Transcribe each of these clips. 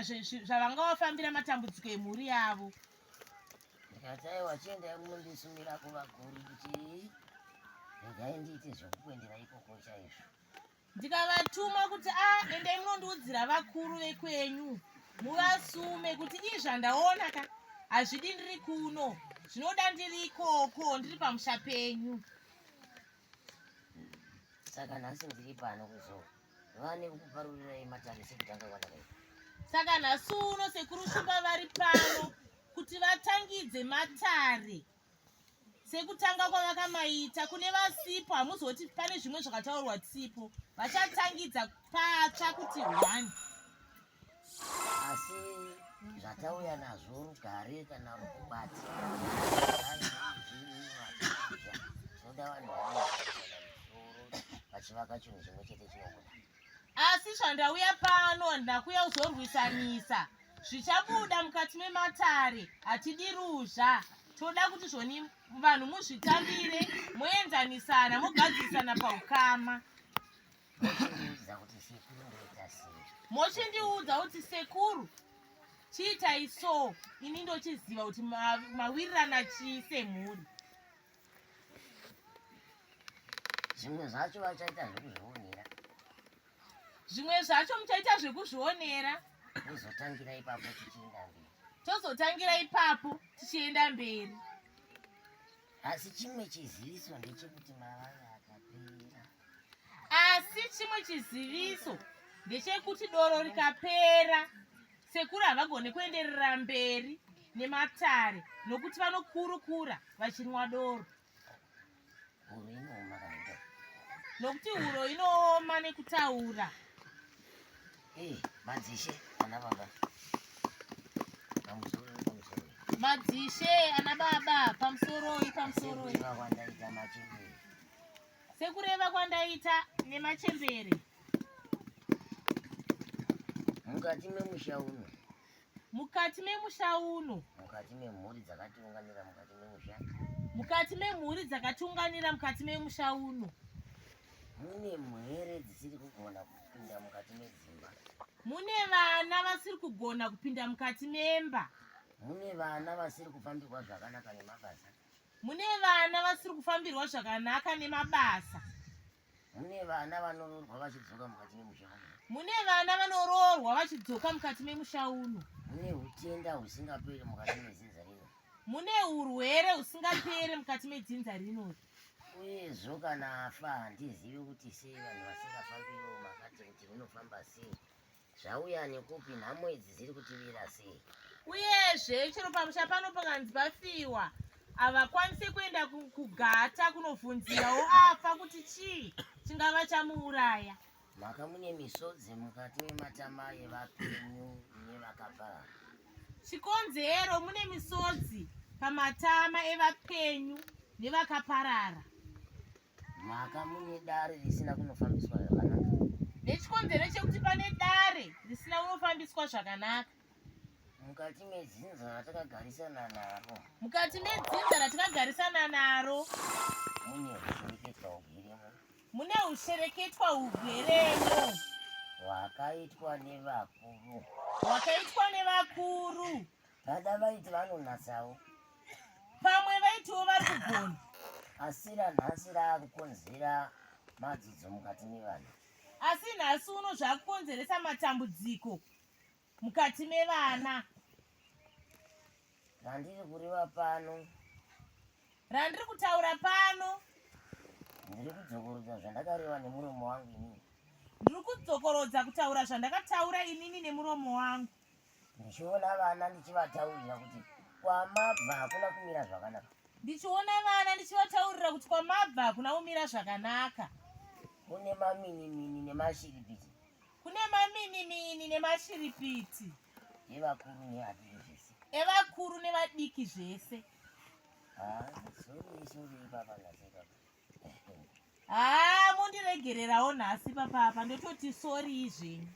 zvavangavafambira matambudziko emhuri yavo. Ndikati wachienda mundisumira kuvakuru kuti regai ndiite zvekukwendera ikoko chaizvo. Ndikavatuma kuti endai munondiudzira vakuru vekwenyu muvasume kuti zvandaona ka hazvidi ndiri kuno, zvinoda ndiri ikoko, ndiri pamusha penyu. Saka nhasi ndiri pano vane kuparurirai matare sekutanga kwandakaita. Saka nhasi uno sekuru Shumba vari pano kuti vatangidze matare sekutanga kwavakamaita. Kune vasipo hamuzoti pane zvimwe zvakataurwa tsipo, vachatangidza patsva kuti 1. Asi zvatauya nazvo rugare kana rukubati zvinoda vanhu vachivaka chinhu chimwe chete chinobuda. Asi zvandauya pano ndakuya kuzorwisanisa zvichabuda mukati mematare. Hatidi ruzha, toda kuti zvoni vanhu muzvitambire, moenzanisana, mogadzisana paukama. Mochindiudza kuti sekuru chiitai so, ini ndochiziva kuti mawirirana chii semhuri. Zvimwe zvacho vachaita zvekuzvionera. Zvimwe zvacho muchaita zvekuzvionera. Tozotangira ipapo tichienda mberi. Tozotangira ipapo tichienda mberi. Asi chimwe chiziviso ndechekuti mavava akapera. Asi chimwe chiziviso ndechekuti doro rikapera sekuru havagone kuenderera mberi nematare nokuti vanokurukura vachinwa doro. Huro inooma kanito. Nokuti huro inooma nekutaura. Madzishe ana baba. Madzishe ana baba pamusoroi. Kwandaita machembere. Sekureva kwandaita nemachembere. Mukati memusha uno. Mukati memusha uno. Mukati memhuri dzakatiunganira mukati memusha. Mukati memhuri dzakatiunganira mukati memusha uno. Mune mhere dzisiri kugona kupinda mukati medzimba. Mune vana vasiri kugona kupinda mukati memba. Mune vana vasiri kufambirwa zvakanaka nemabasa. Mune vana vasiri kufambirwa zvakanaka nemabasa. Mune vana vanoroorwa vachidzoka mukati memusha uno. Mune vana vanoroorwa vachidzoka mukati memusha uno. Mune hutenda husingaperi mukati medzinza rino. Mune urwere husingaperi mukati medzinza rino. Uyezvo kana afa handizivi kuti sei vanhu vasingafambiro makati kuti rinofamba sei. Zvauya nekupi nhamo idzi dziri kutivira sei. Uyezve chero pamusha pano pakanzi pafiwa havakwanisi kuenda kugata kunobvunzirawo afa kuti chii chingava chamuuraya. Maka mune misodzi mukati mematama evapenyu nevakaparara. Chikonzero mune misodzi pamatama evapenyu nevakaparara. Maka mune dare risina kunofambiswa zvakanaka. Nechikonzero chekuti pane dare risina kunofambiswa zvakanaka. Mukati medzinza ratakagarisana naro. Mukati medzinza ratakagarisana naro. Mune ushereketwa ugeremo. Hwakaitwa nevakuru. Hwakaitwa nevakuru. Dada vaiti vanonatsawo. Pamwe vaitiwo vari kugona. Asi ranhasi raakukonzera madzidzo mukati mevanhu. Asi nhasi uno zvakukonzeresa matambudziko mukati mevana. Randiri kureva pano. Randiri kutaura pano. Ndiri kudzokorodza zvandakareva nemuromo wangu inini. Ndiri kudzokorodza kutaura zvandakataura inini nemuromo wangu. Ndichiona vana ndichivataurira kuti kwamabva hakuna kumira zvakanaka. Ndichiona vana ndichivataurira kuti kwamabva hakuna kumira zvakanaka. Kune maminimini nemashiripiti. Kune maminimini nemashiripiti. Evakuru nevadiki zvese. Evakuru nevadiki zvese. Sorry papa naseka. Mundiregererawo nhasi papapa ndototi sori izvenyu.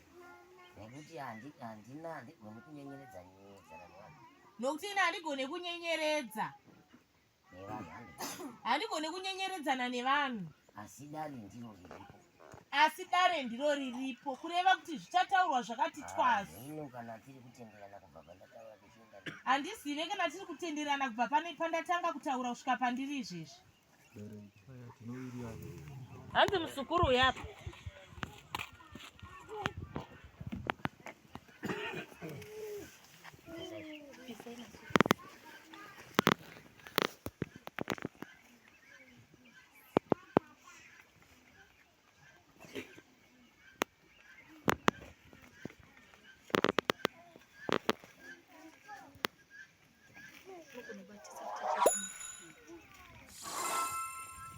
Nekuti handigoni kunyenyeredza nevanhu. Nokuti ina handigoni kunyenyeredza. Nevanhu. Handigoni kunyenyeredzana nevanhu. Asi dare ndiro riripo. asi dare ndiro riripo kureva kuti zvichataurwa zvakati twazi. Handizive kana tiri kutenderana kubva pane pandatanga kutaura kusvika pandiri izvezvi. Hanzi musukuru yapo.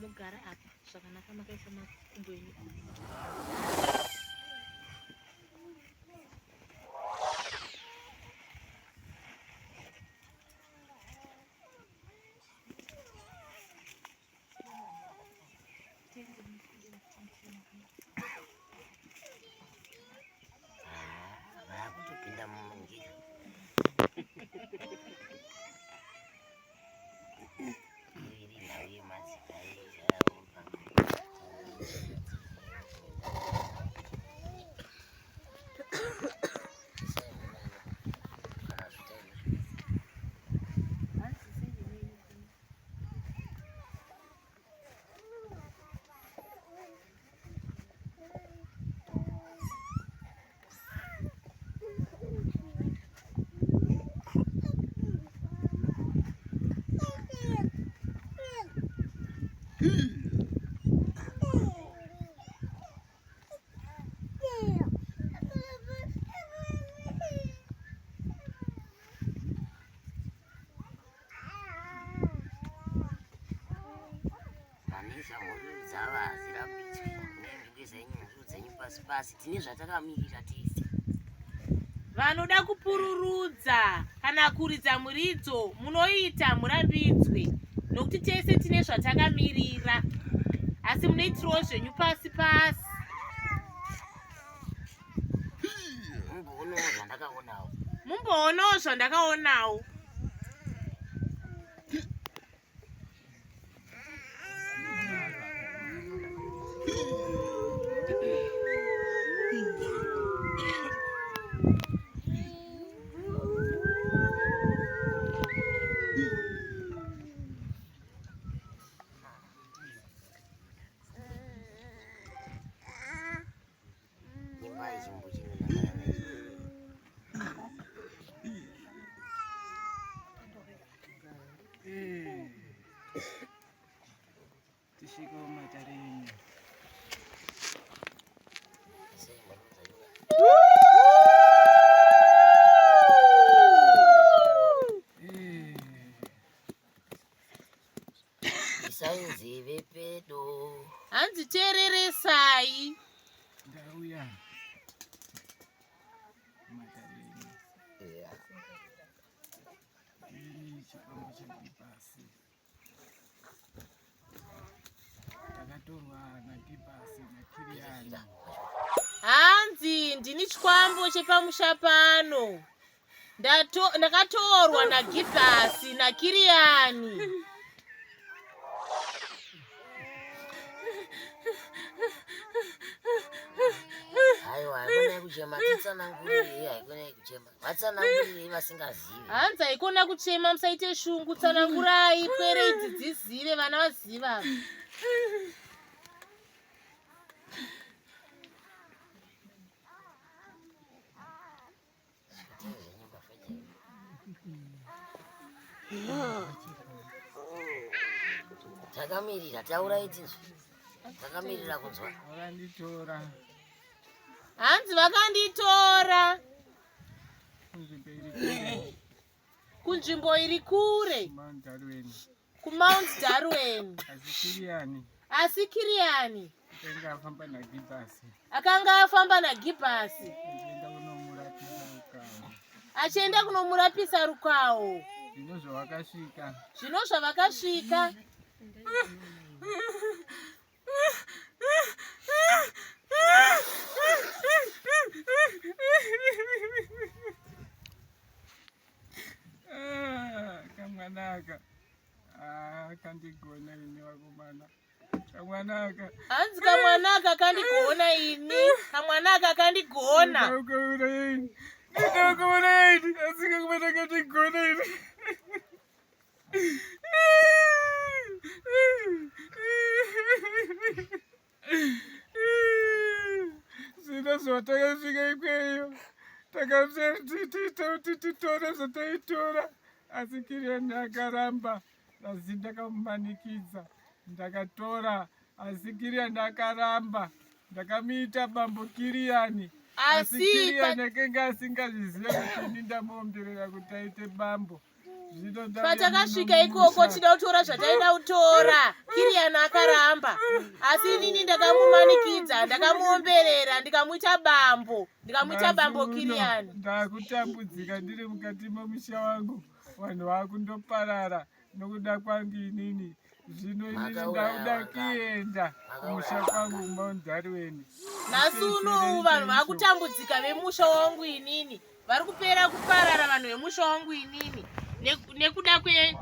Mugara apa zvakanaka makaisa makumbo enyu. Vakutopinda mungiro. Vanoda kupururudza kana kuridza muridzo munoita murambidzwe nokuti tese tine zvatakamirira asi munoitirawo zvenyu pasi pasi. Mumboonawo zvandakaonawo. Hanzi tereresai. Ndauya. Chikamu chekipasi. Takatorwa naKipasi naKiriani. Hanzi ndini chikwambo chepamusha pano. Ndakatorwa naGipasi naKiriani. Hanzi haikona kuchema, musaite shungu, tsanangurai pwere idzi dzizive, vana vaziva. Takamirira taura idzi. Takamirira kunzwa. Vakanditora. Hanzi vakanditora. Kunzvimbo iri kure. kuMount Darwin. Asi Kiriani akanga afamba naGipasi achienda kunomurapisa rukawo. Zvino zvavakasvika kamwanaka kandigona ine vakomana kamwanaka. Hanzi kamwanaka kandigona ini. Kamwanaka kandigona. Ndakaona ini. Asika kamwanaka kandigona ini. Sina zvatakasvika ikweyo. Takatitora zvataitora. Asi Kiriani akaramba. Asi ndakamumanikidza. Ndakatora. Asi Kiriani akaramba. Ndakamuita bambo Kiriani. Asi Kiriani akanga asingazviziva kuti ini ndamuomberera kuti aite bambo. Patakasvika ikoko tida kutora zvataida kutora. Kiriani akaramba. Asi inini ndakamumanikidza, ndakamuomberera, ndikamuita bambo. Ndikamuita bambo Kiriani. Ndakutambudzika ndiri mukati memusha wangu. Vanhu vakundoparara nokuda kwangu inini. Zvino inini ndauda kuenda kumusha kwangu muMountDarwen. Nhasi unowu vanhu vakutambudzika vemusha wangu inini. Vari kupera kuparara vanhu vemusha wangu inini. Nekuda hanzi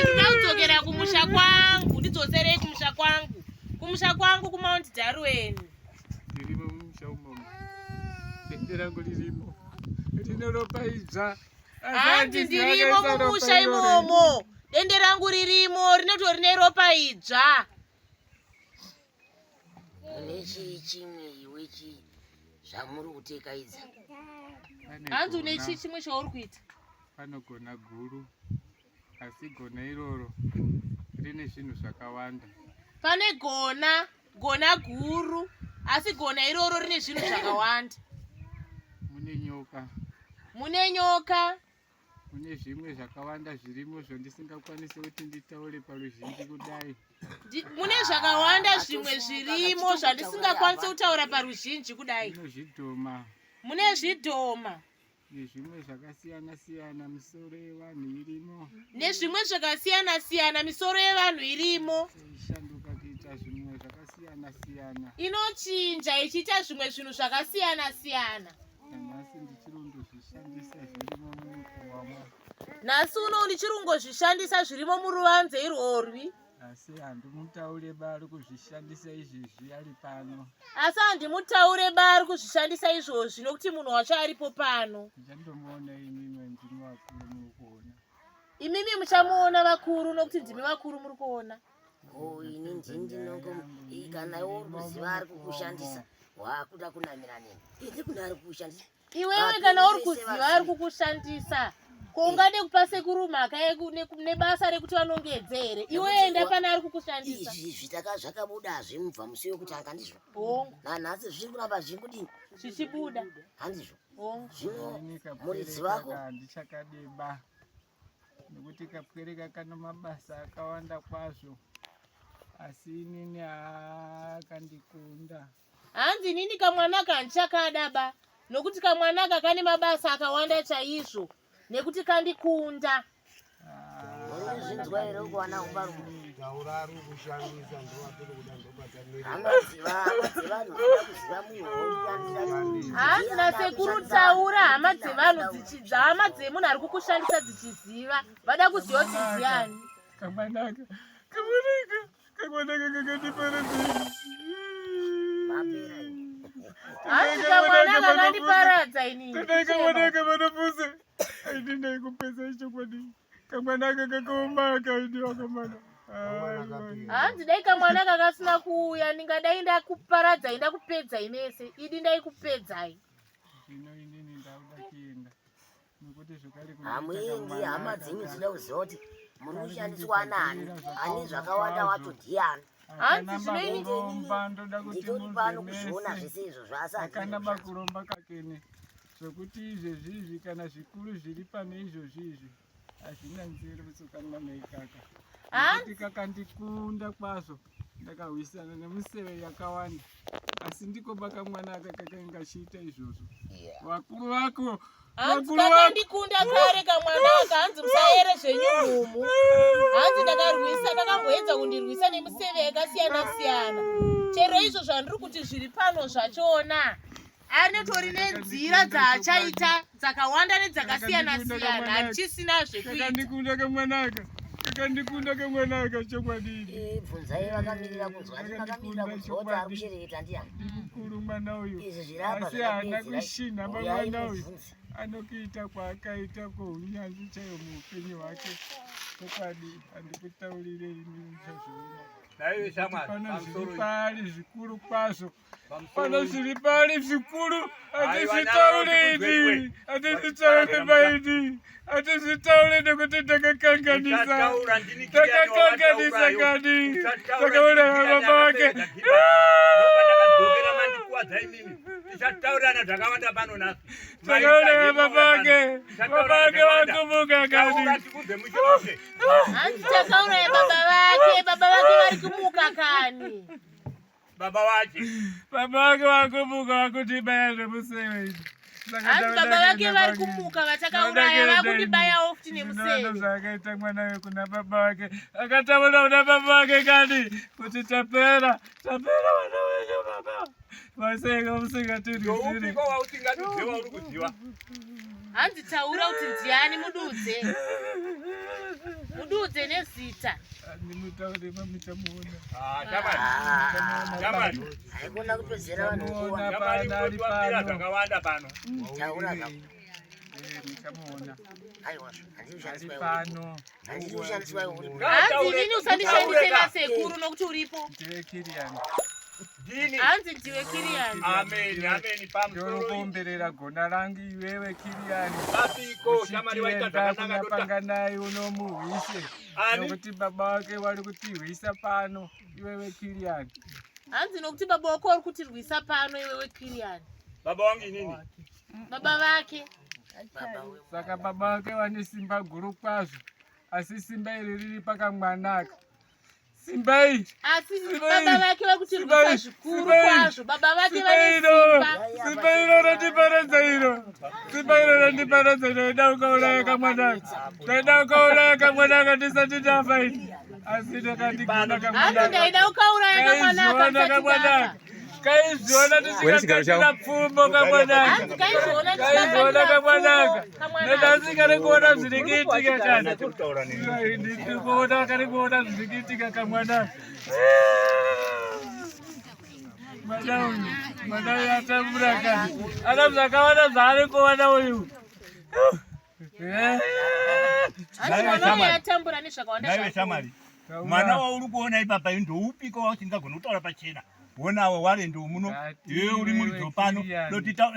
ndida kudzokera kumusha kwangu. Ndidzoserei kumusha kwangu. Kumusha kwangu kuMountDarwen. Ndirimo mumusha umomo. Dende rangu ririmo. Rinoropaidza. Hanzi ndirimo mumusha imomo. Dende rangu ririmo rinotori neropa idzva. Chimwe iwechi zvamuri kuteka idzi. Hanzi une chimwe chauri kuita? Panogona guru. Asi gona iroro rine zvinhu zvakawanda. Pane gona guru. Asi gona iroro rine zvinhu zvakawanda. Mune nyoka. Mune nyoka. Mune zvimwe zvakawanda zvirimo zvandisingakwanisi kuti nditaure paruzhinji kudai. Mune zvakawanda zvimwe zvirimo zvandisingakwanisi kutaura paruzhinji kudai. Mune zvidhoma. Nezvimwe zvakasiyana siyana misoro yevanhu irimo. Nezvimwe zvakasiyana siyana misoro yevanhu irimo. Ishanduka kuita zvimwe zvakasiyana siyana. Inochinja ichiita zvimwe zvinhu zvakasiyana siyana. Nhasi ndichirongozvishandisa zvirimo mumukohwamo. Nhasi uno ndichirongozvishandisa zvirimo muruvanze irworwi. Asi handimutaure bari kuzvishandisa izvizvi ari pano. Asi handimutaure bari kuzvishandisa izvozvi nokuti munhu wacho aripo pano. Ndichandomuona imimi ndimi vakuru muri kuona. Imimi muchamuona vakuru nokuti ndimi vakuru muri kuona. Ini ndinongo kana iwe uri kuziva ari kukushandisa wakuda kunamira nini? Ende kuna ari kukushandisa. Iwewe kana uri kuziva ari kukushandisa. Ungade kupa sekuru mhaka nebasa rekuti vanongedze here? Iwe enda pana ari kukushandisa. Izvi zvitaka zvakabuda zvimubva musi wekutanga ndizvo. Nanhasi zviri kuramba zvingudini? Zvichibuda. Handizvo. Zvino muridzi wako ndichakadeba. Nokuti kapwereka kana mabasa akawanda kwazvo. Asi inini akandikunda. Hanzi inini kamwanaka handichakadaba. Nokuti kamwanaka kane mabasa akawanda chaizvo. Nekuti kandikunda. Zvinzwa here ukuwana ubaru. Hanzi nasekuru taura hama dzevanhu dzichidza. Hama dzemunhu ari kukushandisa dzichiziva. Vada kuziva kuti ndiani. Kamwanaka kakandiparadza. Hanzi kamwanaka kandiparadza inini. Kamwanaka vanopfusa. Aidi ndaikupedza chokwadi. Kamwanaka kakaomaka aidi wakamana. Hanzi dai kamwanaka kasina kuuya ndingadai ndakuparadza ndakupedza inese. Idi ndaikupedzai. Zvino inini ndauda kuenda. Nokuti zvakare hamuendi hama dzenyu dzinoda kuziva kuti muri kushandiswa nani. Ani zvakawanda watodhiyana. Hanzi zvinoini nditori pano kuzviona zvese izvo zvasati. Akanaba kuromba kakene. Zvokuti izvezvizvi kana zvikuru zviri pane izvozvizvi hazvina nzero kutsokanwa neikaka. Nokuti kakandikunda kwazvo. Ndakahwisana nemuseve yakawanda. Asi ndiko bakamwanaka kakanga chiita izvozvo. Vakuru vako. Hanzi kakandikunda kare kamwanaka. Hanzi musaere zvenyurumu. Hanzi ndakarwisa kakamboedza kundirwisa nemuseve yakasiyana siyana. Chero izvo zvandiri kuti zviri pano zvachona. Anotori nenzira dzaachaita dzakawanda nedzakasiyana siyana. Handichisina zvekuita. Kakandikunda kamwanaka. Akandikunda kemwana chokwadi. Bvunzai vakamirira kunzwa ndakamirira kunzwa akushereketa ndiani. Mukuru mwana uyu. Izvi zvirapa Asi haana kushina mwana uyu. Anokuita kwaakaita kwounyanzvi chaiwo muupenyu hwake. Chokwadi handikutaurire ini zvazviona. Pano zviri pari zvikuru kwazvo. Pano zviri pari zvikuru. Hatizvitaure ini. Hatizvitaure maini. Hatizvitaure nekuti takakanganisa. Takakanganisa kani. Takaona baba wake. Tichataurana zvakawanda pano naso. Takaona baba wake. Baba wake wakumuka kani. Handitakaura baba vake. Baba vake vari kumuka kani. Baba wake. Baba wake wakumuka wakutibaya zvemusewe izvi. Hanzi baba vake vari kumuka vatakauraya vakutibayawo futi nemusewe. Zvakaita mwana uyu kuna baba wake. Akataura kuna baba wake kani kuti tapera vana wenyu baba. Maseka musingatiridzire. Ndoupiko wausingatidziwa uri kudziwa. Hanzi taura kuti ndiani mududze. Mududze nezita. Ndimutaure mamuchamuona. Jamani. Haikona kupedzera vanhu kuwa. Jamani ari pano. Zvakawanda pano. Taura zvapo. Muchamuona. Aiwa, handizvushandiswa Pano. handizvushandiswa uri. Hanzi inini usandishandisira sekuru nokuti uripo. Ndiwe Kiriani. Dini. Hanzi ndiwe Kiriani. Amen. Pamusoro. Ndinokuomberera gona rangu iwewe Kiriani. Apiko shamari waita zvakanaka kunapanga naye unomuhwise. Nokuti baba wake wari kutirwisa pano iwewe Kiriani. Hanzi nokuti baba wako uri kutirwisa pano iwewe Kiriani. Baba wangu inini? Baba vake. Saka baba wake wane simba guru kwazvo. Asi simba iri riri pakamwanaka. Simba iri. Asi baba vake vari kutirwisa zvikuru kwazvo. Baba vake vane simba. Simba iro randiparadza iro. Simba iro randiparadza iro. Ndaida ukauraya kamwanaka. Ndaida ukauraya kamwanaka ndisati ndafa ini. Asi ndakandigona kamwanaka. Hanzi ndaida ukauraya kamwanaka ndisati ndafa. Kaizviona tisikatachira pfumbo kamwanaka. Kaizviona kamwanaka. Ndasingari kuona zviri kuitika kana. Ndiri kuona kari kuona zviri kuitika kamwanaka. Mwana uyu atambura kani. Ana zvakawanda zvaari kuona uyu. Naiwe shamari. Mwana wauri kuona ipapa ndoupiko wausingagona kutaura pachena. Wonawo wari ndomuno. Iwe uri muridzo pano. Notita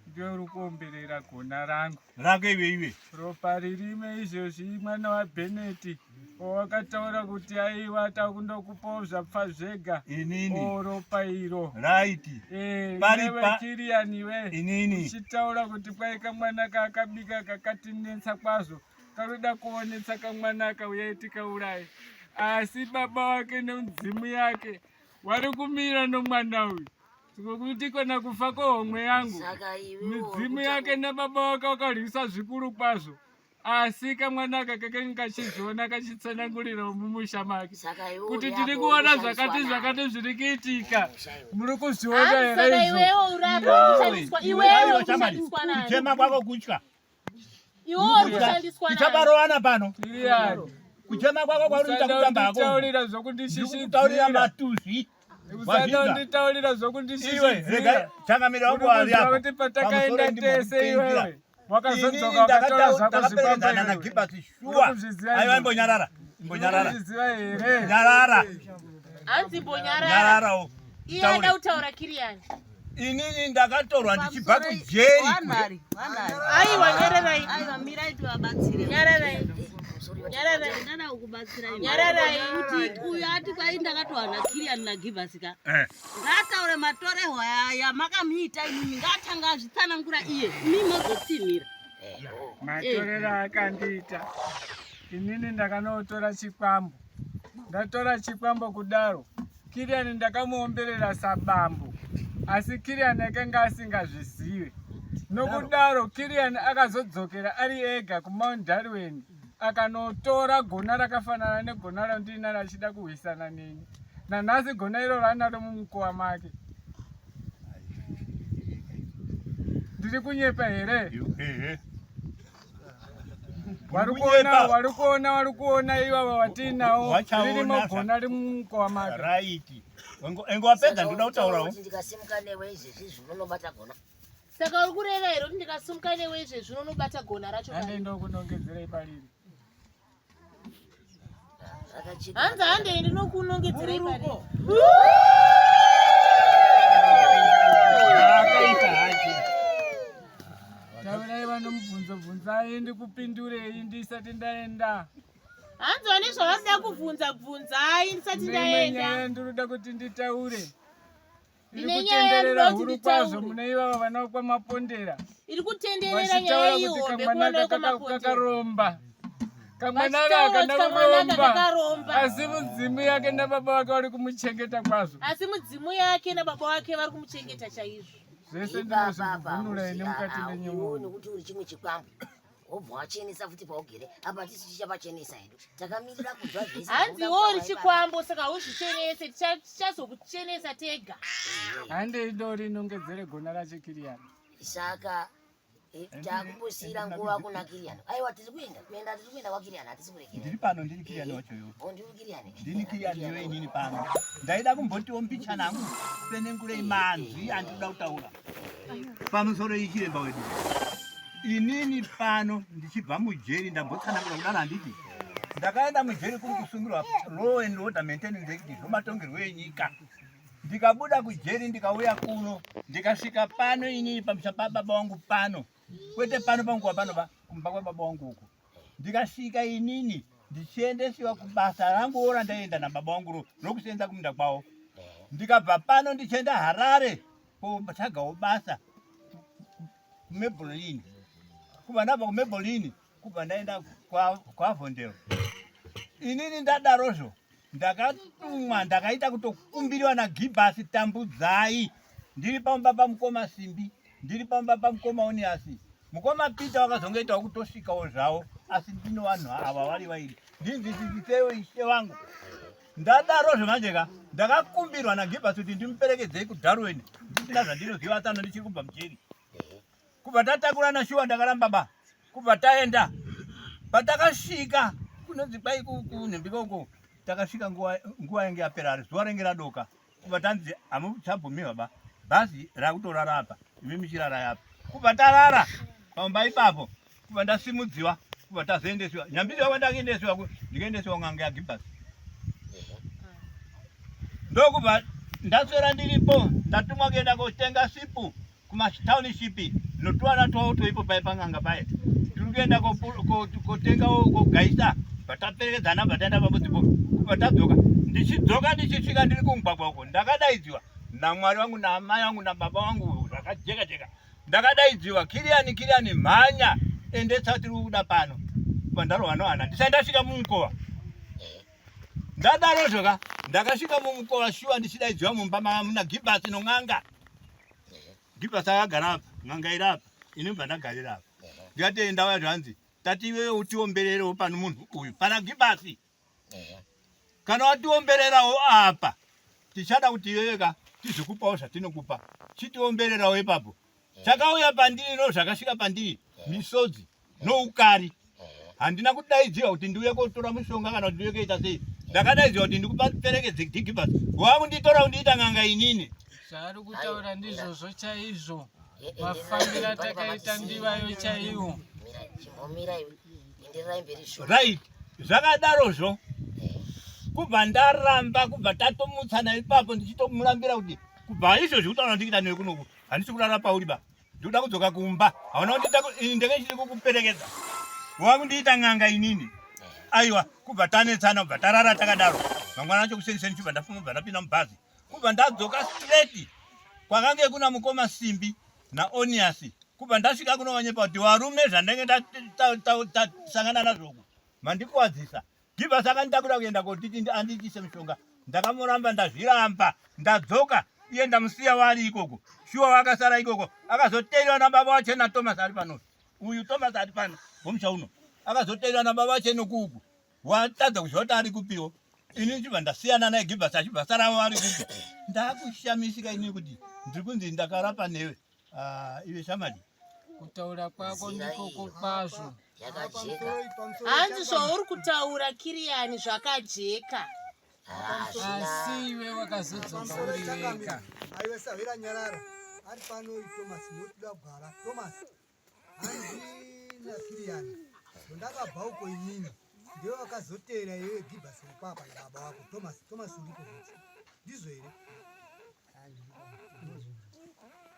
Ndiwe uri kuomberera gona rangu. Rake iwe. Ropa ririme izvozvi mwana waBheneti. Wakataura kuti aiwa takundokupawo zvapfa zvega. Inini. Ropa iro. Right. Iwe Kiriani we. Inini. Uchitaura kuti kwai kamwana kakabika kakatinetsa kwazvo. Karoda kuonetsa kamwanaka uyai tikauraye. Asi baba wake nemudzimu yake wari kumira nomwana uyu. Kuti kana kufa kwehomwe yangu. Midzimu yake nababa wake wakarwisa zvikuru kwazvo. Asi kamwanaka kakanga kachizviona kachitsanangurira mumusha make. Kuti tiri kuona zvakati zviri kuitika. Muri kuzviona here izvo? Iwewe urikushandiswa. Iwewe urikushandiswa nani? Kuchema kwako kutya. Iwewe urikushandiswa nani? Tichabarowana pano. Kiriani. Kuchema kwako kwauri kutamba hako. Taurira zvokundishishidzira. Taurira matuzvi. Usandonditaurira zvokundishishidzira. Changamira wangu ari apo. Kuti patakaenda tese iwewe. Wakazodzoka wakataura zvako zvipambano. Na gibasi shua. Aiwa imbonyarara. Zviziva here. Nyarara. Hanzi mbonyarara. Nyarara. Iye ada kutaura Kiriani. Inini ndakatorwa ndichibva kujeri. Aiwa nyararai. Aiwa mirai tivabatsire. Nyararai. Ndada kubatsira imi. Nyararai. Kuti uyu ati kwai ndakatowana Kiriani naGibhasika. Ngataure matorehwa aya makamuita imimi ngatanga azvitsanangura iye. Imi mozotsimira. Matorera akandiita. Inini ndakanotora chikwambo. Ndatora chikwambo kudaro. Kiriani ndakamuomberera sabambo. Asi Kiriani akanga asingazvizive. Nokudaro Kiriani akazodzokera ari ega kuMount Darwin. Akanotora gona rakafanana negona randina rachida kuhwisana neni. Nanhasi gona iro ranaro mumukowa make. Ndiri kunyepa here? Warikuona iwa watinawo ririmo gona rimko amaka. Right. Engo apedza ndoda kutaurawo. Ndikasimuka newe izvezvi zvinobata gona. Saka uri kureva here kuti ndikasimuka newe izvezvi unobata gona racho. Hande ndokunongedzera pariri. Hanza hande ndinokunongedzera pariri. Taurai vanomubvunza aende kupindurei ndisati ndaenda. Hanzi vane zvavasida kubvunza ndisati ndaenda. Ndinoda kuti nditaure. Irikutenderera huru kwazvo mune ivava vana kwamapondera. Irikutenderera nyaya ihombe kuona kwamapondera. Kakaromba. Kamwana kakaromba. Asi mudzimu yake nababa wake vari kumuchengeta kwazvo. Asi mudzimu yake nababa wake vari kumuchengeta chaizvo. Zvese ndinozvibvunura ine mukati menyumo. Nokuti uri chimwe chikwambo. Wobva wachenesa futi paugere apa tisi tichapachenesa hedu takamirira kunzwa zvese. Hanziwo uri chikwambo saka uzvichenese tichazokuchenesa tega. Hande indori inongedzere gona rachikiriyana. Saka takumbosira nguva kuna Kiriyana. Aiwa tiri kuenda kwa Kiriyana hatisi kurekera. Ndiri pano ndiri Kiriyana wacho yo. Ndiri Kiriyana. Ndini Kiriyana yo inini pano. Ndaida kumbotiwo mpichana yangu penengure imanzi andinoda kutaura. Pamusoro ichiremba wedu. Inini pano ndichibva mujeri ndambotsanangura kudaro handiti. Ndakaenda mujeri kuri kusungirwa law and order maintenance act zvomatongerwo enyika. Ndikabuda kujeri ndikauya kuno ndikasvika pano inini pamusha pababa wangu pano. Kwete pano panguva pano kumba kwababa wangu uko. Ndikasvika inini ndichiendesiwa kubasa rangu ora ndaenda nababa wangu rokusenza kumunda kwawo. Ndikabva pano ndichienda Harare kotsvagawo basa Mhepo. Kuba ndabva kuMhepo kuba ndaenda kwaVhondero. Inini ndadarozvo ndakatumwa ndakaita kutokumbiriwa naGibhasi tambudzai. Ndiri pamba pamukoma Simbi, ndiri pamba pamukoma Oniasi. Mukoma Peter wakazongoitawo kutosvikawo zvavo asi ndino vanhu ava vari vairi. Ndinzwisisewo ishe wangu. Ndadarozvo manjeka ndakakumbirwa naGibhasi kuti ndimuperekedzei kuDarwin. Ndisina zvandinoziva tsano ndichiri kubva mujeri. Kubva tatakurana shuwa ndakaramba kubva taenda. Patakasvika kunonzi kwai kunhembikoko takasvika nguva yange yapera zuva renge radoka. Kubva tanzi hamuchabvumiwa bhazi rakutorara apa imi michirara yapa. Kubva tarara pamba ipapo kubva ndasimudziwa kubva tazoendesiwa. Nyambisiwa kwandakuendesiwa ndikaendesiwa n'anga yaGibhasi. Ndokubva ndaswera ndiripo ndatumwa kuenda kotenga sipu kumatownship notuwana twawo toipo paipang'anga paye. Tiri kuenda kotenga kogaisa pataperekedzana pataenda pamudzipo. Kubva tadzoka ndichidzoka ndichisvika ndiri kumugwagwa uko ndakadaidziwa naMwari wangu naamai wangu nababa wangu zvakajeka jeka. Ndakadaidziwa Kiriyani mhanya endetsa tiri kuda pano. Kubva ndarohwa nohana ndisati ndasvika mumukova. Ndadarozvoka ndakasvika mumukova shuwa ndichidaidziwa mumba muna Gibhasi non'anga. Gibhasi akagara apa n'anga iri apa inibva ndagarira apa. Ndikati endauya zvanzi tati iwewe utiombererewo pano munhu uyu pana Gibhasi. Kana watiombererawo apa tichada kuti iweweka tizokupawo zvatinokupa. Chitiombererawo ipapo. Chakauya pandiri zvakasvika pandiri misodzi noukari. Handina kudaidziwa kuti ndiuye kotora mushonga kana kuti ndiuye kuita sei. Ndakadaidziwa kuti ndikupa perekedze Gibhasi. Wakunditora undiita n'anga inini. Zvari kutaura ndizvozvo chaizvo. Mafambiro takaita ndivayo chaiwo. Right. Zvakadarozvo. Kubva ndaramba kubva tatomutsana ipapo ndichitomurambira kuti kubva izvozvi kutaura ndikuita newe kunoku handisi kurara pauri ndikuda kudzoka kumba. Hauna kuti ndenge chiri kukuperekedza. Wakundiita n'anga inini. Aiwa kubva tanetsana kubva tarara takadaro. Mangwana acho kuseniseni chibva ndafuma kubva ndapinda mubhazi. Kubva ndadzoka straight kwakange kuna mukoma Simbi naOniasi. Kubva ndasvika kuno vanyepa kuti varume zvandenge ndasangana nazvo mandikuwadzisa. Gibhasi akanditakura kuenda kotiti andiitise mushonga. Ndakamuramba ndazviramba ndadzoka iye ndamusiya vari ikoko. Shuwa wakasara ikoko akazoteerwa nababa wacho naThomas ari pano. Uyu Thomas ari pano womusha uno akazoteerwa nababa wacho nokuku. Watadza kuzvota ari kupiwo. Ini chibva ndasiyana naye Gibhasi achibva sara vari kuku. Ndakushamisika ini kuti ndiri kunzi ndakarapa newe. Iwe shamali. Kutaura kwako ndikoko kwazvo. yakajeka. Hanzi zvauri kutaura Kiriani zvakajeka. Asiwe wakazodzoka uri wega. Aiwe savira nyarara. Ari pano Thomas nokuda kugara. Thomas. Handina Kiriani. Ndakabva uko inini. Ndiwe wakazotera iwe Gibas nepapa baba wako. Thomas uripo kuti. Ndizvo here?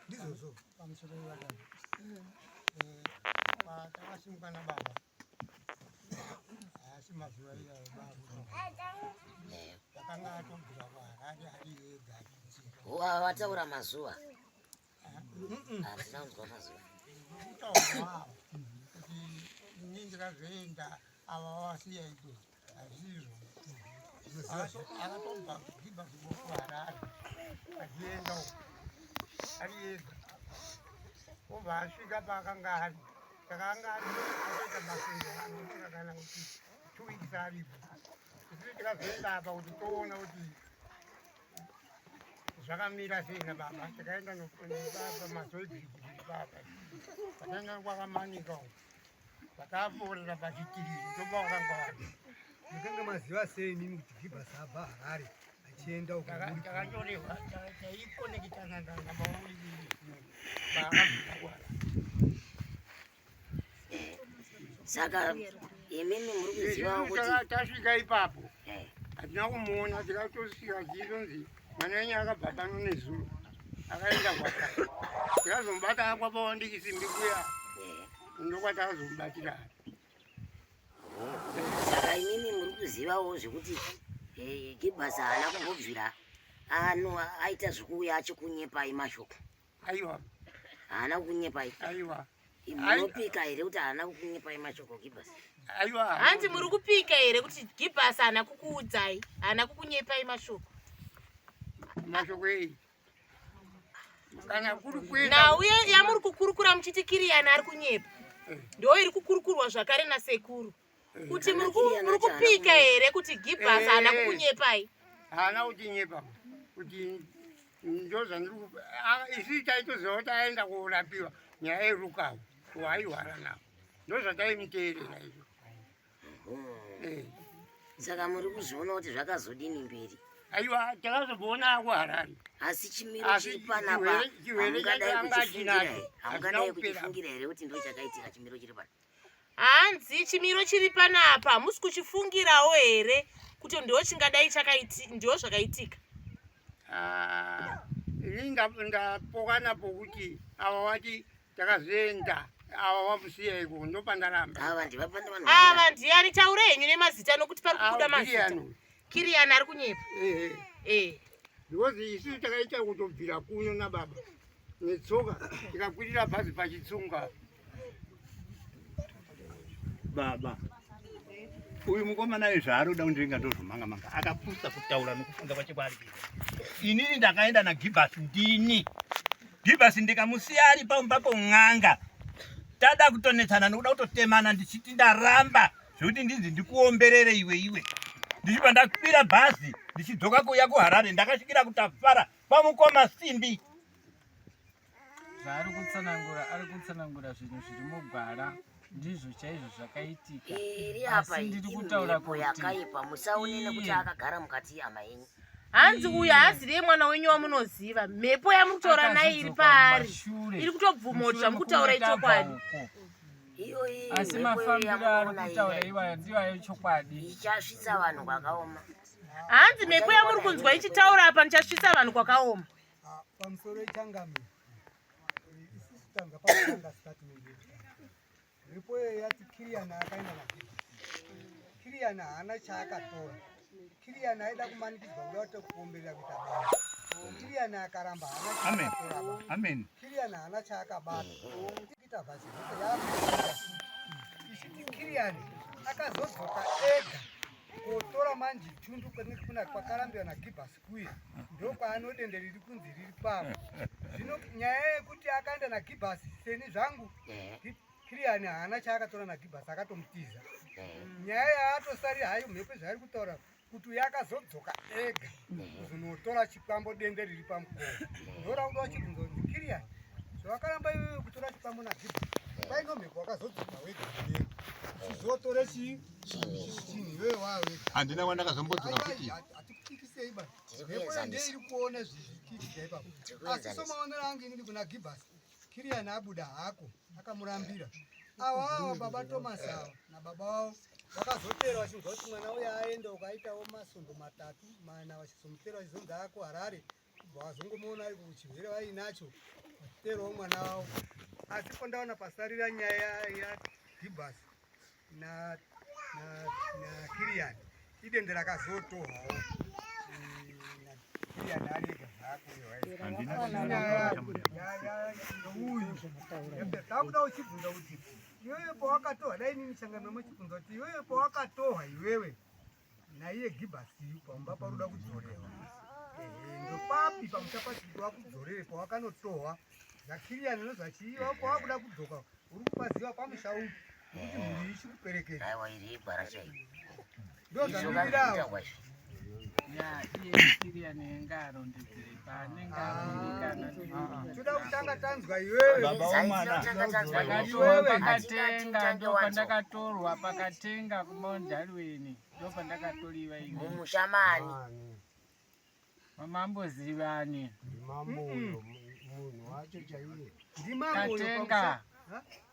Ndizvo pamusoro wakati. Takasimuka nababa. Asi mazuva iya baba. Takanga atobvira kwaHarare ari ega. Wataura mazuva. Hatina kunzwa mazuva. Kuti inini ndikazoenda ava wasiya iko. Hazvizvo. Akatobva Gibas kuHarare. Achienda ari ega. Obva asvika paakanga ari. Takanga ari akaita masengo anoita kana kuti 2 weeks aripo. Kuti tikazoenda apa kuti toona kuti zvakamira sei nababa. Tikaenda nobaba mazoidhiri kuti baba. Takaenda kwakamanika uko. Takaporera pachitiriri toba wakanga wari. Ndikanga maziva sei nini kuti Gibas abva Harare achienda uko. Takanyorerwa taikonekitana namauri baakabva. Saka imimi muri kuziva kuti tasvika ipapo hatina kumuona, tikatosvika zvinonzi mwana wenyu akabva pano nezuro akaenda kwaka. Tikazombata akwapawo ndichisimbi kuya ndokwatakazomubatira. saka imimi muri kuzivawo zvekuti Gibas haana kumbobvira aita zvekuuya achikunyepai mashoko. Aiwa. Haana kukunyepai. Aiwa. Munopika here kuti haana kukunyepai mashoko Gibas? Aiwa. Hanzi muri kupika here kuti Gibas haana kukuudzai, haana kukunyepai mashoko? Mashoko ei. Kana kuri kwenda. Na uye yamuri kukurukura muchiti Kiriani ari kunyepa. Ndo iri kukurukurwa zvakare nasekuru. Kuti muri kupika here kuti Gibas haana kukunyepai? Haana kutinyepa. Kuti ndoza ndiri isi taitoziva kuti aenda korapiwa nyaya yerukawo waairwara nawo. Ndozvataimuteerera izvo. Saka muri kuzviona kuti zvakazodini mberi? Aiwa, takazomboona kuHarare. Asi chimiro chiri panapa hamungadai kuchifungira here kuti ndo chakaitika chimiro chiri pana? Hanzi chimiro chiri panapa hamusi kuchifungirawo here kuti ndo chingadai ndo zvakaitika? Ini ndapokana pokuti ava vati takazoenda ava vamusiya iko ndopandaramba. Ava ndiani? Taurei henyu nemazita nokuti pari kubuda mazita. Kiriani ari kunyepa. Because isi takaita kutobvira kuno nababa netsoka tikakwirira bhazi pachitsunga. Baba uyu mukomana zvaanoda kundiringa ndozvomanga akaputsa kutaura nokufunga kwache kwaari. Inini ndakaenda naGibas ndini. Gibas ndikamusiya ari paumbapo n'anga. Tada kutonetsana nokuda kutotemana ndichiti ndaramba zvokuti ndinzi ndikuomberere iwe. Ndichibva ndakwira bhazi ndichidzoka kuya kuHarare ndakasvikira kutafara pamukoma simbi. Zvaari kutsanangura zvinhu zviri mugwara ndizvo chaizvo zvakaitika. Asi ndiri kutaura kuti yakaipa musaonene kuti akagara mukati yama yenyu. Hanzi uyu haaziri mwana wenyu wamunoziva. Mhepo yamutora naye iri paari. Iri kutobvumota mukutaura chokwadi. Asi mafambiro ari kutaura iwayo ndiwo ayechokwadi. Ichasvitsa vanhu kwakaoma. Hanzi mhepo yamuri kunzwa ichitaura apa ndichasvitsa vanhu kwakaoma. Pamusoro ichangamira. Isusu tanga pakanga statement. Mhepo yati Kiriani akaenda naGibas. Kiriani haana chaakatora. Kiriani aida kumanikidzwa kuda kutokuomberera kuita basa. Kiriani akaramba haana chaakatora. Amen. Kiriani haana chaakabata. Tikita bhazi Kiriani akazodzoka ega kotora manje tundu kuna kwakarambiwa naGibas kuya ndokwaanodende riri kunzi riri pavo. Zvino nyaya yekuti akaenda naGibas seni zvangu Kiriani haana chaakatora naGibas akatomutiza. Nyaya yaatosari hayo mhepo zvaari kutaura kuti uyo akazodzoka ega kuzonotora chikwambo dende riri pamukova. Ndora kuda wachibvunza kuti Kiriani zvawakaramba iwewe kutora chikwambo naGibas paino Mhepo wakazodzoka wega chizotore chinhu iwewe wawe handina kwandakazombodzoka kuti hatikukikisei ba Mhepo ndeiri kuona zvikikisa ipapo asi somaonero angu inini kuna Gibhasi Kirian abuda hako akamurambira awawo baba Thomas ava nababa wavo vakazotera vachinzwa kuti mwana uya aenda ukaitawo masvondo 3 mana vachizomutera vachizonzi ako Harare kubva vazongomuona ari kuchirwere vainacho vachiterawo mwana wavo asi kondaona pasarira nyaya yaGibhasi naKirian idende rakazotohwawo Kirian arega zvako takuda uchibvunza kuti iwewe pawakatohwa dai nini changano muchibvunza kuti iwewe pawakatohwa iwewe naiye Gibhasi pamba paruda kudzorewa ndopapi pamusha pachiti wakudzorere pawakanotohwa naKirian nozvachiiva pawakuda kudzoka uri kupaziva pamusha upi kuti mhuri ichikuperekedza aiwa iri igwara chaiyo ndozvamirirawo Kirian engarondedzere paanenge arondekana toda kutanga tanzwa iwewe baba womwana pakatenga ndopandakatorwa pakatenga kumaundalweni ndopandakatoriwa ini mumushamani mamambozivani munhu wacho chaiye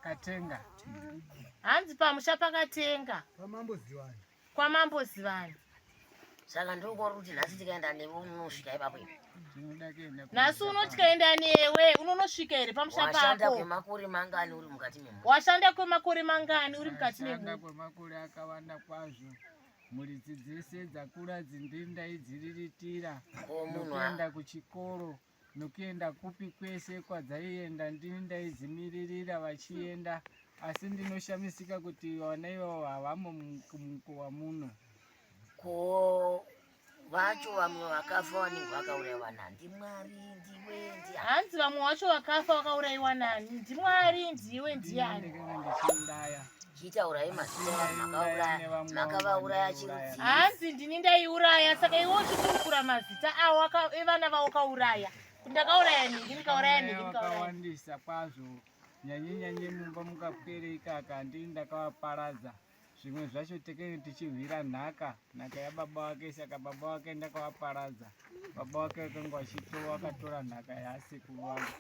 katenga hanzi Pamusha pakatenga pamambozivani kwamambozivani saka ndokori kuti nhasi tikaenda newe unosvika ipapo nhasi unotikaenda newe unonosvika here Pamusha washanda pako kwemakore mangani uri mukati memhuri washanda kwemakore mangani uri mukati shanda memhuri kwemakore akawanda kwazvo muridzi dzese dzakura dzindindai dziriritira nokuenda kuchikoro nokuenda kupi kwese kwadzaienda ndindai dzimiririra vachienda asi ndinoshamisika kuti vana ivavo havamo mumukowa muno ko vacho vamwe vakafa vanenge vakaurayiwa nani ndimwari ndiwe hanzi vamwe vacho vakafa vakaurayiwa nani ndimwari ndiwe ndiani ndichiuraya chiitaurai mazita makavauraya chirudzi hanzi ndini ndaiuraya saka iwe uchikurukura mazita avo evana vaukauraya ndakauraya nhingi ndikauraya nhingi vakawandisa kwazvo nyanye mumba mukapere ikaka ndini ndakavaparadza zvimwe zvacho tekeni tichihwira nhaka yababa wake saka baba wake ndakavaparadza baba wake wakanga wachitowa akatora nhaka yasekuru wangu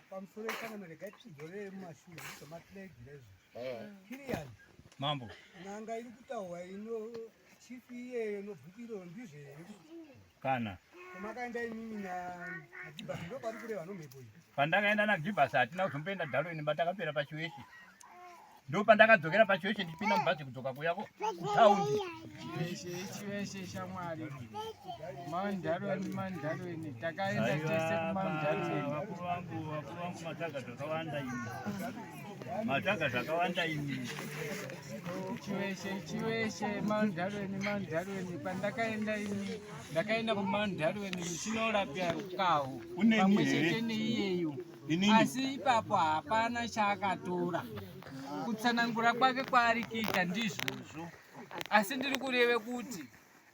pamusoro ikanano regai tichidzorere mumashure zvomatlegirezvo Kirian mambo n'anga iri kutaurwa ino chifi iyeyo nobvukiro ndizvere kana kwamakaenda imimi naGibhasi ndo pari kureva noMhepo iyi pandakaenda naGibhasi hatina kuzomboenda dhalweni patakapera pachiweshe ndo pandakadzokera pachiweshe ndichipinda mubhazi kudzoka kuyako kutaundi chiweshe shamwari maundalweni takaenda tese kumaundalweni vakuru vangu mataga zvakawanda ini mataga zvakawanda ini chiweshe maundalweni pandakaenda ini ndakaenda kumaundalweni ndichinorapira rukahu pamwe chete neiyeyo asi ipapo hapana chaakatora kutsanangura kwake kwaari kuita ndizvozvo asi ndiri kureve kuti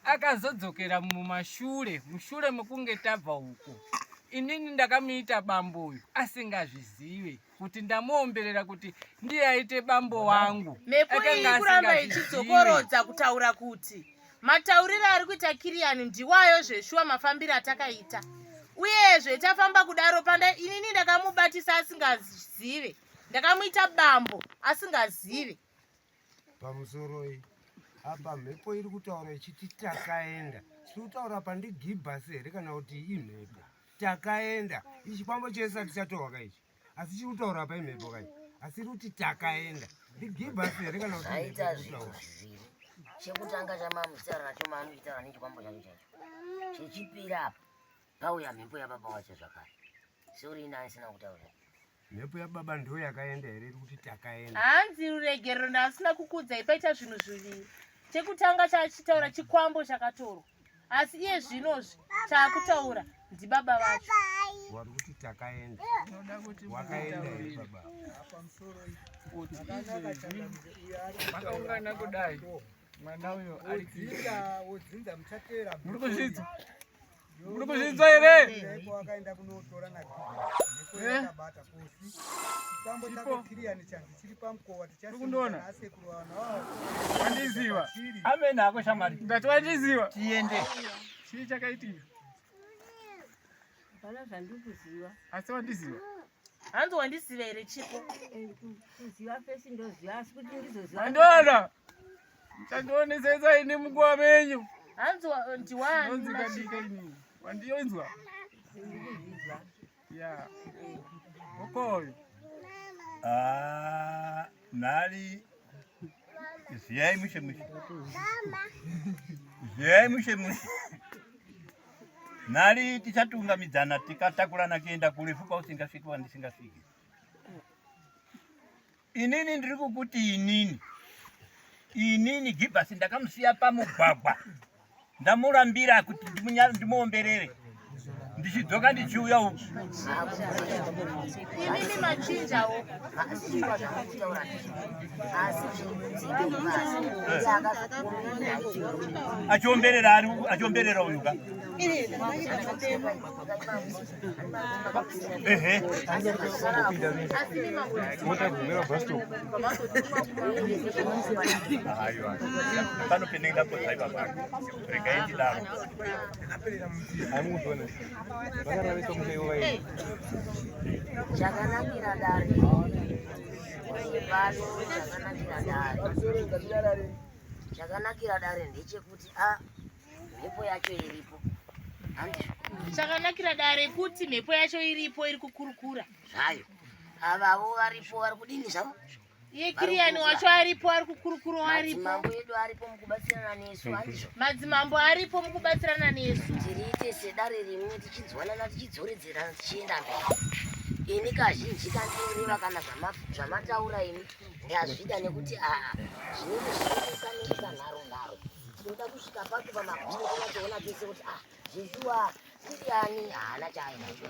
akazodzokera mushure mekunge tabva uko inini ndakamuita bambo uyu asingazvizive kuti ndamuomberera kuti ndiye aite bambo wangu Mhepo iyi kuramba ichidzokorodza kutaura kuti matauriro ari kuita Kirian ndiwayo zveshuwa mafambiro atakaita uyezve tafamba kudaro panda inini ndakamubatisa asingazive ndakamuita bambo asingazive pamusoro iyi apa Mhepo iri kutaura ichiti takaenda tiri kutaura pandiGibhasi here kana kuti iMhepo takaenda ichikwambo chese tichatohwa kaichi asi chiri kutaura paimhepo kai asi iri kuti takaenda ndiGibhasi here kana kuti aita zvinhu zviviri chekutanga chamamutaura nacho maanoitaura nechikwambo chacho chacho chechipiri apa pauya mhepo yababa wacho zvakare seuri ina asina kutaura Mhepo yababa ndo yakaenda here iri kuti takaenda hanzi ruregerero ndasina kukudzai paita zvinhu zviviri chekutanga chachitaura chikwambo chakatorwa asi iye zvinozvi chaakutaura ndibaba vacho wari kuti takaenda noda kuti wakaenda here baba kuti vakaungana kudai mwana uyo ari wodzinza muchatera muri kuzvidza Muri kuzvinzwa ere? Mhepo akaenda kunotora nakabata kosi. Chikwambo chako Kiriani chanzi chiri pamukova tichasundana nasekuru wana wao. Wandiziva. Amen ako shamari. Ndati wandiziva. Tiende. Chii chakaitika? Hapana zvandikuziva. Asi wandiziva. Hanzi wandiziva ere chipo? Kuziva fesi ndoziva asi kuti ndizoziva. Andona. Chandionesesa ini munguva menyu. Hanzi ndiwani? Nonzi kadika ini. Wandionzwa? Ya. Okoyo. Nali ziyai mushe. Ziyai mushe. Nali tichatungamizana tikatakulana kienda kurefuka usingasviki wandisingasviki. Inini ndiri kukuti inini Gibhasi ndakamusiya pamugwagwa. Ndamurambira kuti ndimuomberere. Ndichidzoka ndichiuya uku. Inini machinjawo. Achiomberera uyuka. Ehe. Aiwa. Pano penenda posaiva bako. Rekaendi daro. Chakanakira dare. Chakanakira dare ndechekuti mhepo yacho iripo. Chakanakira dare kuti mhepo yacho iripo iri kukurukura. Zvayo. Avavo varipo vari kudini zvavo? Iye Kiriani wacho aripo ari kukurukura aripo. Madzimambo edu aripo mukubatsirana nesu handizvo? Madzimambo aripo mukubatsirana nesu. Tiriite sedare rimwe tichidzwanana tichidzoredzerana tichienda mberi. Ini kazhinji kandireva kana zvamataura imi ndazvida nekuti zvinenge zvinekanirika nharo. Tinoda kusvika pacho pamagumo toona tese kuti Jesuwa Kiriani haana chaainacho.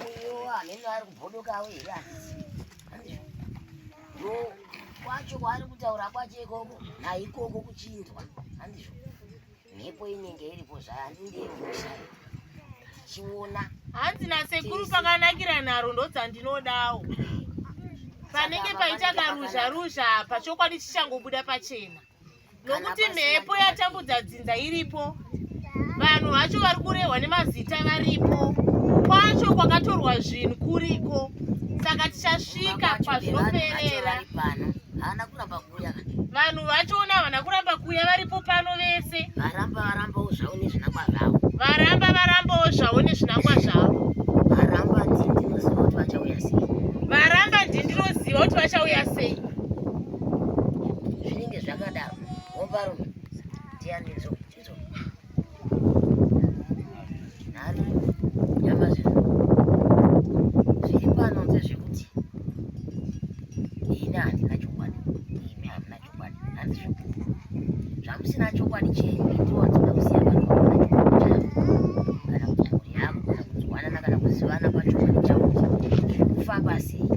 Uyo amene ari kubhodokawo here handizvo? Ndo kwacho kwaari kutaura kwacho ikoko naikoko kuchindwa handizvo? Mhepo inenge iripo zvayo handindemushaya chiona. Hanzi nasekuru pakanakira nharo ndodzandinodawo. Panenge paita karuzha pachokwadi chichangobuda pachena. Nokuti mhepo yatambudza Dzinza iripo. Vanhu vacho vari kurehwa nemazita varipo. Kwacho kwakatorwa zvinhu kuriko. Saka tichasvika pazvinoperera. Vanhu vachona havana kuramba kuuya varipo pano vese. Varambawo zvavo nezvinangwa zvavo. Varambawo zvavo nezvinangwa zvavo. Varamba ndinoziva kuti vachauya sei. Varamba ndinoziva kuti vachauya sei. Zvinenge zvakadaro. Wovarume ndiani nzo. Nari nyama zviri pano ndezvekuti ini handina chokwadi, imi hamuna chokwadi, handizvo? Zvamusina chokwadi chenyu ndiwanzoda kusiya vanhu vamuna chokwadi chavo, kana kuti mhuri yako, kana kuzwanana, kana kuzivana pachokwadi chavo kufamba sei.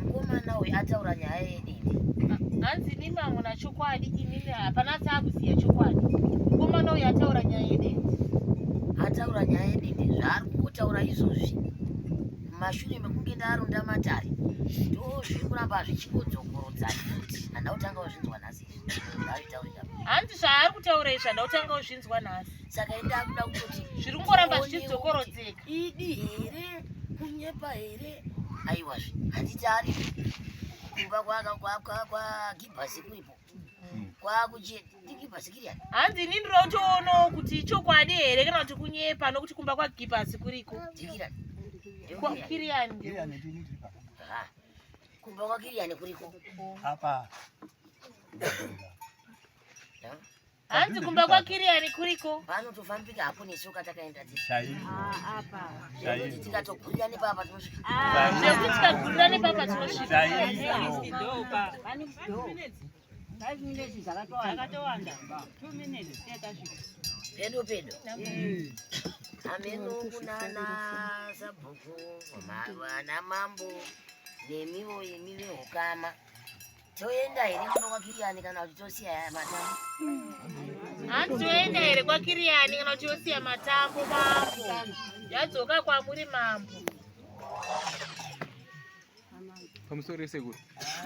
Mukomana uyu ataura nyaya yedini. Hanzi nimi hamuna chokwadi, inini hapana taakuziya chokwadi. Mukomana uyu ataura nyaya yedini. Ataura nyaya yedini zvaari kungotaura izvozvi. Mumashure mekunge ndaronda matare ndo zviri kuramba zvichikodzokoredzana kuti handa kutanga kuzvinzwa nhasi. Hanzi zvaari kutaura izvi handa kutanga kuzvinzwa nhasi. Saka enda kuda kutoti zviri kungoramba zvichidzokorodzeka. Idi here kunyepa here aiwa handiti ari kumba kwa Gibhasi kuripo kwakuchigibhasi Kiriani. Hanzi ini ndinotoonawo kuti ichokwadi here kana kuti kunyepa nokuti kumba kwa Gibhasi kuriko. Kiriani. Kumba kwa Kiriani kuriko. Apa. Hanzi kumba kwa Kiriani kuriko. Pano tofambika hapo nesoka takaenda tisi. Shairi. Apa. Shairi. Tikatogurirane papa tinosvika. Zvekuti tikagurirane papa tinosvika. Shairi. Pani ndo. 5 minutes zakatowanda. 2 minutes tasvika. Pedo. Amenungu nana sabhuku vana mambo nemiwo yemiwe hukama toenda here kuno kwa Kiriani kana kuti tosiya matama. Hanzoenda here kwakiriani kana kuti yosiya matambo mambo. Yadzoka kwamuri mambo. Pamusoro sekuru.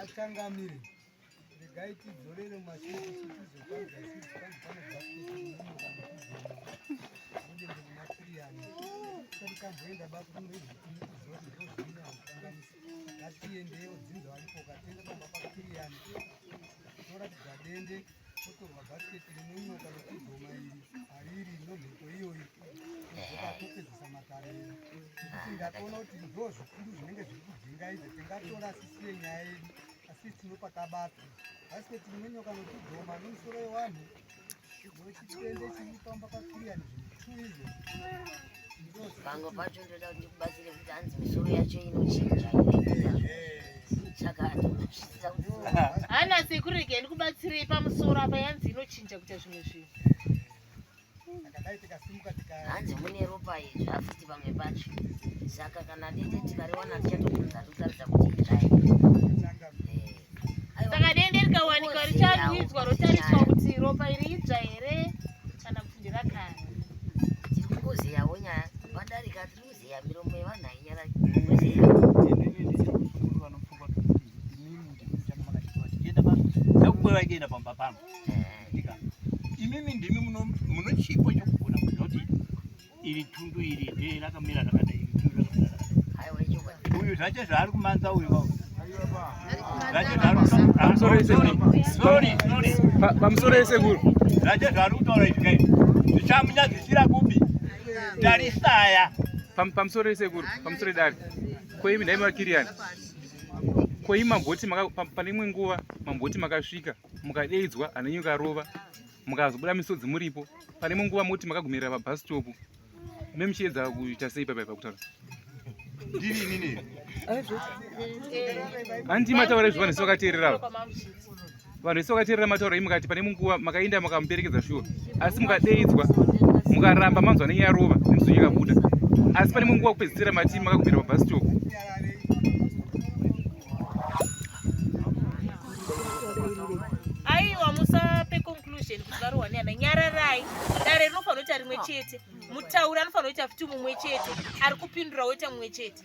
Achangamire. Regai tidzorere mashure tichizokwanisa kamboenda ngatiendeyo Dzimba varipo ukatenga pamba pakiriyani toratidza dende totorwa bhasiketi rinonyoka nokudhoma iri hariri nomhepo iyoyi tokapedzisa matarera kuti ndakaona kuti ndo zvikuru zvinenge zviri kudzingaidza tingatora asisiye nyaya yedu asi tinopa kabata bhasiketi rinonyoka nokudhoma nemusoro wevanhu nochitende chiri pamba pakiriyani zvinhu Pango pacho ndoda kuti kubatsire kuti hanzi misoro yacho inochinja saka ndosvitsa kuti hana sekuru regai kubatsirei pamusoro apa yanzi inochinja kuita zvimwe zvinhu. hanzi mune ropa zvafuti pamwe pacho saka kana dende tikariwana tichatobvunza totaridza kuti izvai. Saka dende rikawanikwa richarwidzwa rotariswa kuti ropa iri idzva here kana kuti ndirakara. Tiri kungozeyawo nyaya vadarika tiri kuzeya miromo yevanhu ainyara vachienda pamba pangu imimi ndimi muno chipo chokugona kuti iri tundu iri nderakamira rakadai uyu zvacho zvaari kumanza uyu Pamusoro esekuru. zvacho zvaari kutaura izvi zvichamunyadzisira kupi tarisaya Pamusoro esekuru. Pamusoro edare. Koimi ndai makiriani. Koimi mamboti pane imwe nguva mamboti makasvika mukadeidzwa anenyoka rova mukazobuda misodzi muripo. Pane imwe nguva moti makagumira pabus stop. Memuchiedza kuita sei paipa kutaura? ndiri inini Andi mataura zvivana zvakateerera. Vanhu vese vakateerera mataura mukati pane imwe nguva makaenda makamuperekedza shuwa. Asi mukadeidzwa mukaramba manzwa nenyaya rova nemizonyo yakabuda. Asi pane imwe nguva kupedzisira mati makagumira pabus stop. Aiwa musape conclusion kuti varohwani ana nyararai. Dare rinofanira kuita rimwe chete. Mutauri anofanira kuita futi mumwe chete. Ari kupindura woita mumwe chete.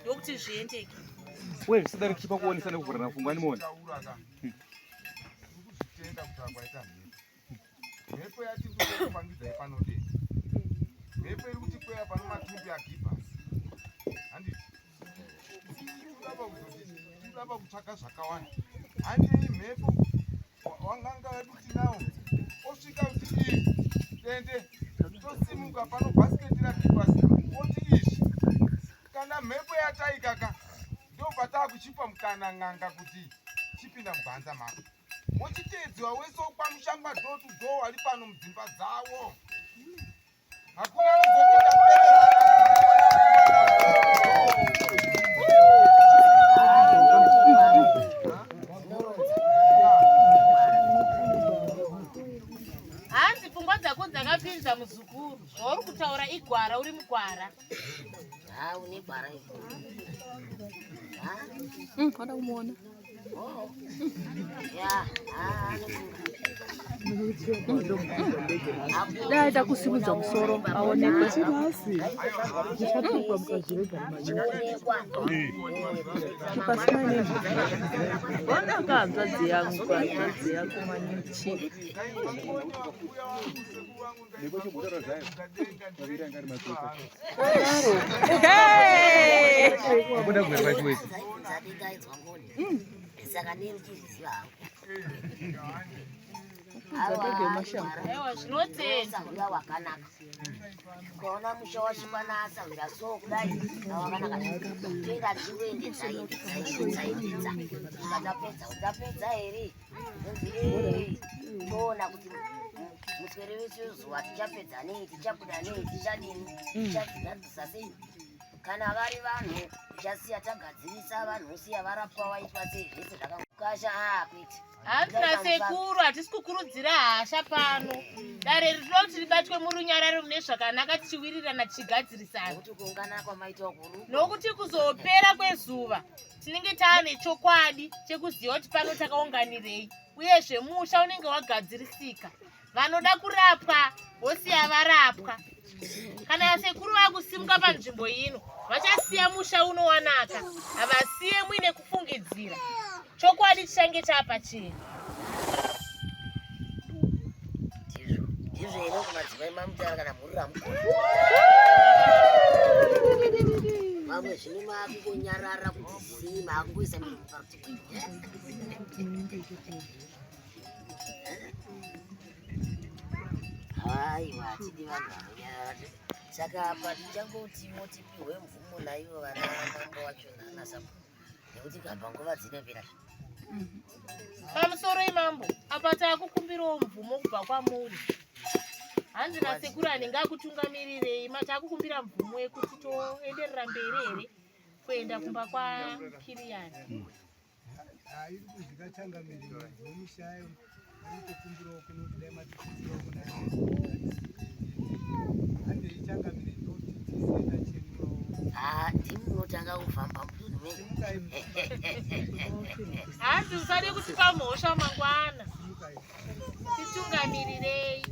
Ndokuti zviendeke. Wewe zvisida richipa kuonesa nekuvhurana pfungwa nimoni. Mhepo yati kupangidzai panodei. Mhepo iri kutikwea pano matumbi agibhasi. Handiti tinoda kutsvaka zvakawanda. Handei mhepo wanganga wedu tinawo osvika kuti izvi dende tosimuka pano bhasiketi ragibhasi oti izvi kana mhepo yataikaka ndobva taakuchipa mukana n'anga kuti chipinda mugwanza mako mochiteedzwa wese Pamusha door to door ari pano mudzimba dzawo hakuna hanzi pfungwa dzako dzakapinza muzukuru zvauri kutaura igwara uri mugwara. une gwara Wada kumuona. Dai takusimudza musoro aonekwe. Wakakanzwa dziyangu manichi. saka nenichizviziva Aiwa zvinotedza hangu wakanaka ukaona musha wasvikana asawira so kudai awakanaka toenda tichiendedzaidza tikatapedza here toona kuti muswere wese wezuva tichapedza nei tichabuda nei tichadini tichadzadzisa sei kana vari vanhu tichasiya tagadzirisa vanhu osiya varapwa vaitwa sei zvese zvakakasha kuiti hanzina sekuru hatisi kukurudzira hasha pano. Dare rinoda kuti ribatwe murunyararo mune zvakanaka tichiwirirana tichigadzirisana kuti kuungana kwamaitwa kuru nokuti kuzopera kwezuva tinenge taane chokwadi chekuziva kuti pano takaunganirei uyezve musha unenge wagadzirisika. vanoda kurapwa vosiya varapwa. Kana sekuru vakusimuka panzvimbo ino vachasiya musha unowanaka, havasiye muine kufungidzira. Chokwadi chichange chapachena. Ndizvo ere kumadzimai mamutara kana mhurira mukuru. Mamwe zvino makungonyarara kuti zii makungoisa miri parutivi. Haiwa, tidi vanhu vanonyarara. Saka apa tichangotiwo tipihwe mvumo naivo vana mambo wachona nasapo. Nekuti gamba nguva dzinopera. Pamusoro imambo, apa takukumbirawo mvumo kubva kwamuri. Hanzi nasekuru anenge akutungamirirei, takukumbira mvumo yekuti toenderera mberi here kuenda kumba kwa Kiriani. Iri kuzvikachangamirira zvomushayo arikukumbirawo kunoti dai matikidzirawo kuna hande ichangamire ndoti tisenda chenurawo. Ndimunotanga kufamba mudunhu menyu. Hanzi usade kutipa mhosva mangwana. Titungamirirei.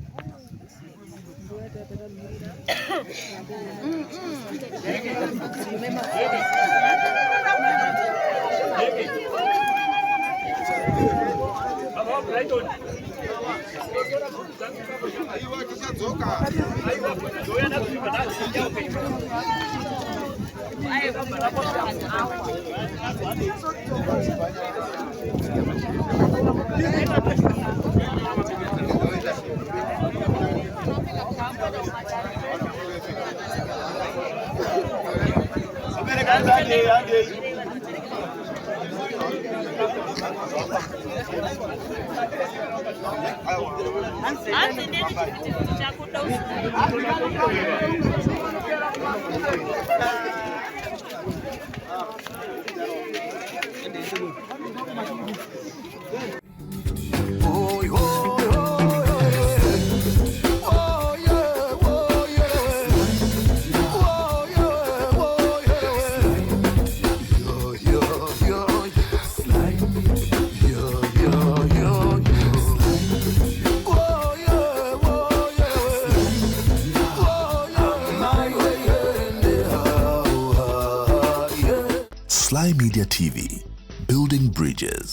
Hanzi ndeti chivhiti chakuda Sly Media TV, building bridges.